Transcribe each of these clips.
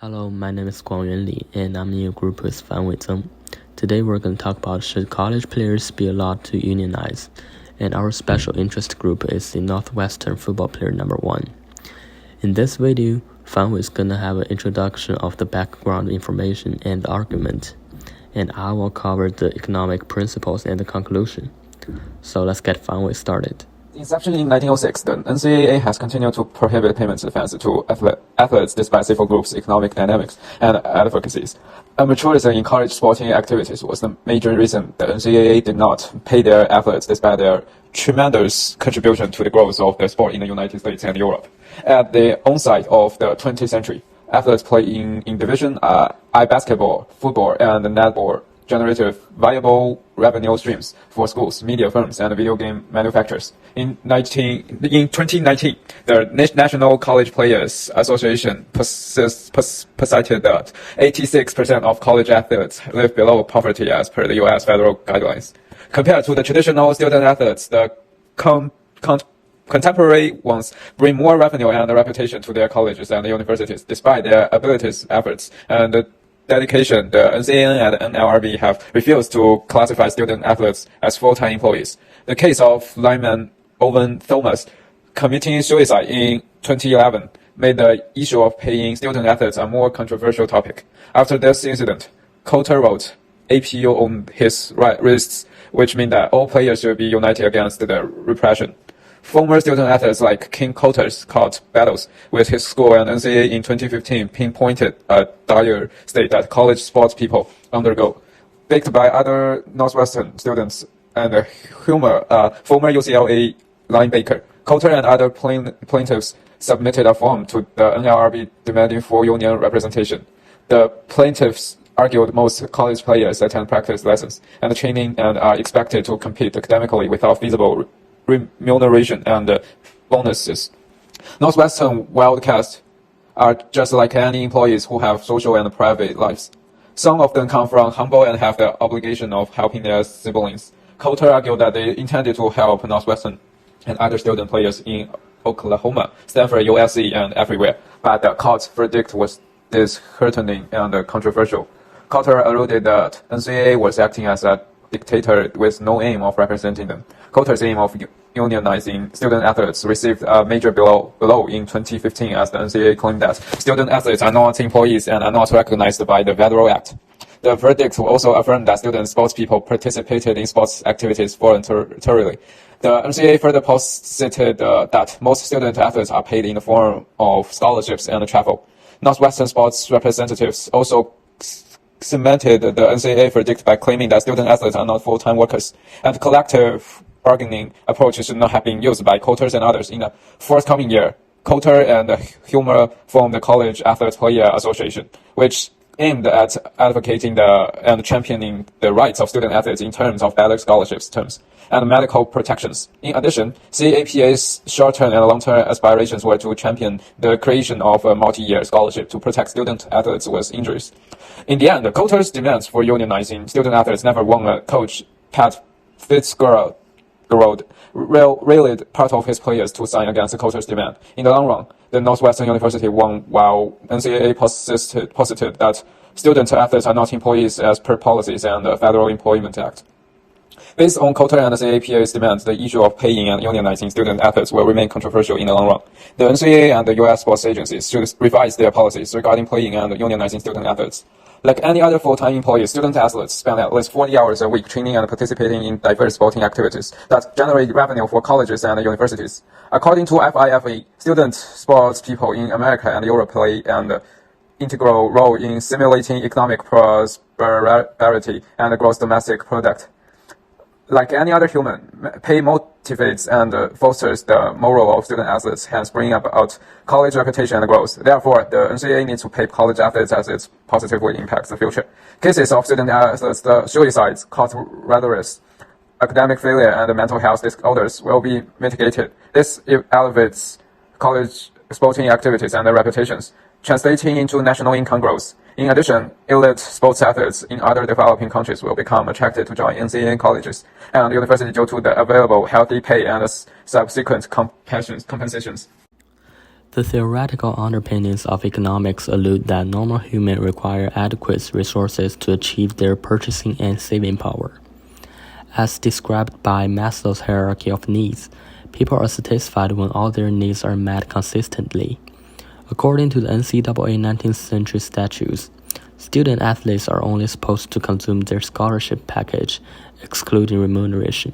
Hello, my name is Guangyuan Li, and I'm in your group with Fan Wei Zeng. Today we're going to talk about should college players be allowed to unionize, and our special interest group is the Northwestern football player number 1. In this video, Fan Wei is going to have an introduction of the background information and argument, and I will cover the economic principles and the conclusion. So let's get Fan Wei started. Inception in 1906, the NCAA has continued to prohibit payments advances to athletes despite civil groups' economic dynamics and advocacies. Amateurism in college sporting activities was the major reason the NCAA did not pay their athletes despite their tremendous contribution to the growth of the sport in the United States and Europe. At the onset of the 20th century, athletes playing in Division I basketball, football, and netball generated viable revenue streams for schools, media firms, and video game manufacturers. In 2019, the National College Players Association cited that 86% of college athletes live below poverty as per the U.S. federal guidelines. Compared to the traditional student athletes, the contemporary ones bring more revenue and reputation to their colleges and universities, despite their abilities, efforts, and dedication. The NCAA and NLRB have refused to classify student athletes as full-time employees. The case of lineman Owen Thomas committing suicide in 2011 made the issue of paying student athletes a more controversial topic. After this incident, Coulter wrote APU on his wrists, which means that all players should be united against the repression. Former student athletes like King Coulter's caught battles with his school, and NCAA in 2015 pinpointed a dire state that college sports people undergo. Backed by other Northwestern students and former UCLA linebacker, Coulter and other plaintiffs submitted a form to the NLRB demanding full union representation. The plaintiffs argued most college players attend practice lessons and training and are expected to compete academically without feasible remuneration and bonuses. Northwestern Wildcats are just like any employees who have social and private lives. Some of them come from humble and have the obligation of helping their siblings. Coulter argued that they intended to help Northwestern and other student players in Oklahoma, Stanford, USC, and everywhere, but the court's verdict was disheartening and controversial. Coulter alluded that NCAA was acting as a dictator with no aim of representing them. Coulter's aim of unionizing student athletes received a major blow in 2015 as the NCAA claimed that student athletes are not employees and are not recognized by the Federal Act. The verdict also affirmed that student sports people participated in sports activities voluntarily. The NCAA further posited that most student athletes are paid in the form of scholarships and travel. Northwestern sports representatives also cemented the NCAA verdict by claiming that student athletes are not full-time workers, and collective bargaining approach should not have been used by Coulter and others. In the forthcoming year, Coulter and Humer formed the College Athletes Player Association, which aimed at advocating and championing the rights of student athletes in terms of better scholarships terms and medical protections. In addition, CAPA's short-term and long-term aspirations were to champion the creation of a multi-year scholarship to protect student athletes with injuries. In the end, Coulter's demands for unionizing student athletes never won. Coach Pat Fitzgerald rallied part of his players to sign against Coulter's demand. In the long run, the Northwestern University won, while NCAA posited that student athletes are not employees as per policies and the Federal Employment Act. Based on Coulter and CAPA's demands, the issue of paying and unionizing student athletes will remain controversial in the long run. The NCAA and the U.S. sports agencies should revise their policies regarding paying and unionizing student athletes. Like any other full-time employee, student athletes spend at least 40 hours a week training and participating in diverse sporting activities that generate revenue for colleges and universities. According to FIFA, student sports people in America and Europe play an integral role in stimulating economic prosperity and gross domestic product. Like any other human, pay motivates and fosters the moral of student athletes, hence bringing about college reputation and growth. Therefore, the NCAA needs to pay college athletes as it positively impacts the future. Cases of student athletes, the suicides, court rhetorics, academic failure, and mental health disorders will be mitigated. This elevates college sporting activities and their reputations, translating into national income growth. In addition, elite sports athletes in other developing countries will become attracted to join NCAA colleges and universities due to the available healthy pay and subsequent compensations. The theoretical underpinnings of economics allude that normal humans require adequate resources to achieve their purchasing and saving power. As described by Maslow's hierarchy of needs, people are satisfied when all their needs are met consistently. According to the NCAA 19th century statutes, student athletes are only supposed to consume their scholarship package, excluding remuneration.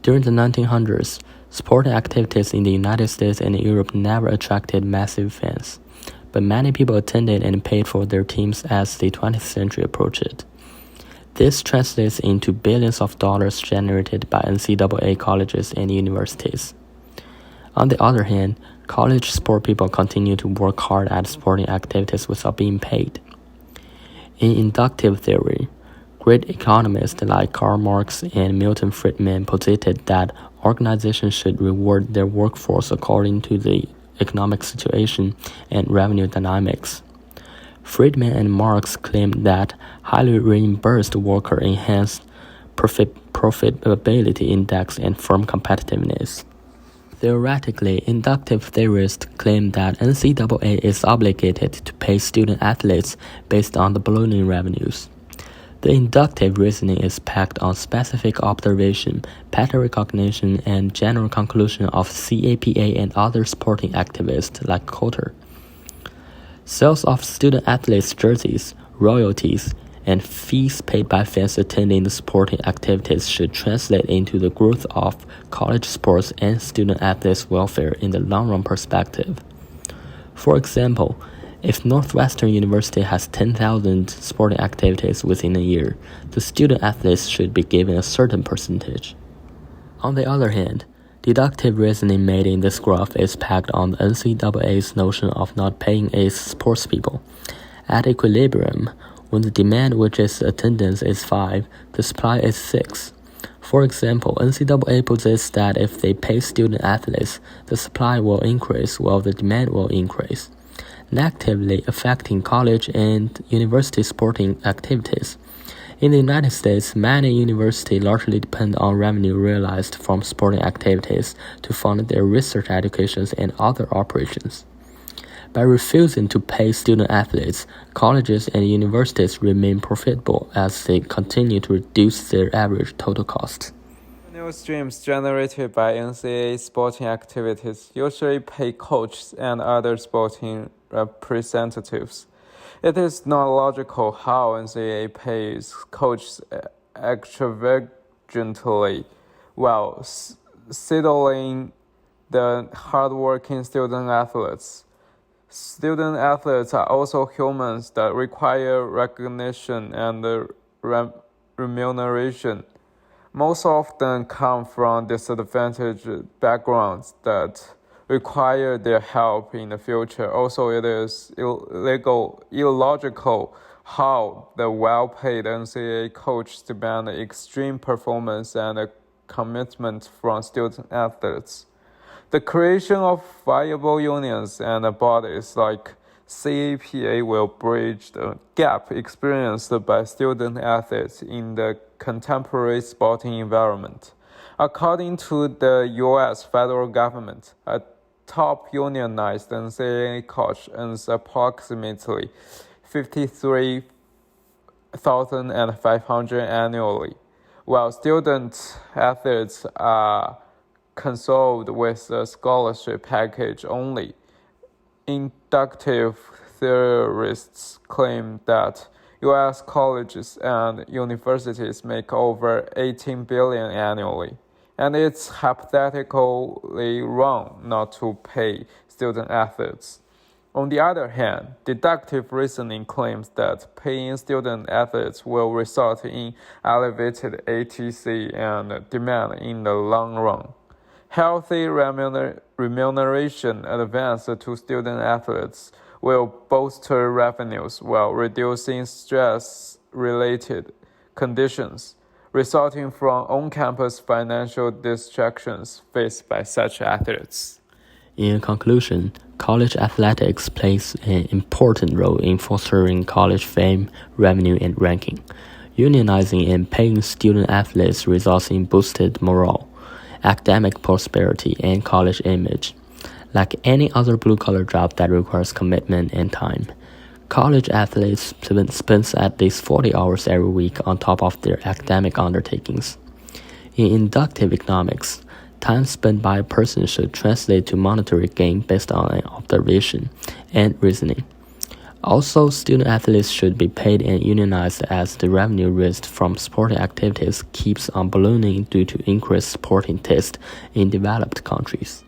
During the 1900s, sporting activities in the United States and Europe never attracted massive fans, but many people attended and paid for their teams as the 20th century approached. This translates into billions of dollars generated by NCAA colleges and universities. On the other hand, college sport people continue to work hard at sporting activities without being paid. In inductive theory, great economists like Karl Marx and Milton Friedman posited that organizations should reward their workforce according to the economic situation and revenue dynamics. Friedman and Marx claimed that highly reimbursed workers enhanced profitability index and firm competitiveness. Theoretically, inductive theorists claim that NCAA is obligated to pay student athletes based on the ballooning revenues. The inductive reasoning is packed on specific observation, pattern recognition, and general conclusion of CAPA and other sporting activists like Coulter. Sales of student athletes' jerseys, royalties, and fees paid by fans attending the sporting activities should translate into the growth of college sports and student athletes' welfare in the long-run perspective. For example, if Northwestern University has 10,000 sporting activities within a year, the student athletes should be given a certain percentage. On the other hand, deductive reasoning made in this graph is packed on the NCAA's notion of not paying its sports people. At equilibrium, when the demand, which is attendance, is 5, the supply is 6. For example, NCAA posits that if they pay student athletes, the supply will increase while the demand will increase, negatively affecting college and university sporting activities. In the United States, many universities largely depend on revenue realized from sporting activities to fund their research educations and other operations. By refusing to pay student athletes, colleges and universities remain profitable as they continue to reduce their average total cost. Revenue streams generated by NCAA sporting activities usually pay coaches and other sporting representatives. It is not logical how NCAA pays coaches extravagantly while settling the hardworking student athletes. Student athletes are also humans that require recognition and remuneration. Most often come from disadvantaged backgrounds that require their help in the future. Also, it is illogical how the well-paid NCAA coaches demand extreme performance and a commitment from student athletes. The creation of viable unions and bodies like CAPA will bridge the gap experienced by student athletes in the contemporary sporting environment. According to the U.S. federal government, a top unionized NCAA coach earns approximately $53,500 annually, while student athletes are consoled with a scholarship package only. Inductive theorists claim that U.S. colleges and universities make over $18 billion annually, and it's hypothetically wrong not to pay student athletes. On the other hand, deductive reasoning claims that paying student athletes will result in elevated ATC and demand in the long run. Healthy remuneration advanced to student athletes will bolster revenues while reducing stress-related conditions resulting from on-campus financial distractions faced by such athletes. In conclusion, college athletics plays an important role in fostering college fame, revenue, and ranking. Unionizing and paying student athletes results in boosted morale, academic prosperity, and college image. Like any other blue-collar job that requires commitment and time, college athletes spend at least 40 hours every week on top of their academic undertakings. In inductive economics, time spent by a person should translate to monetary gain based on observation and reasoning. Also, student athletes should be paid and unionized as the revenue raised from sporting activities keeps on ballooning due to increased sporting taste in developed countries.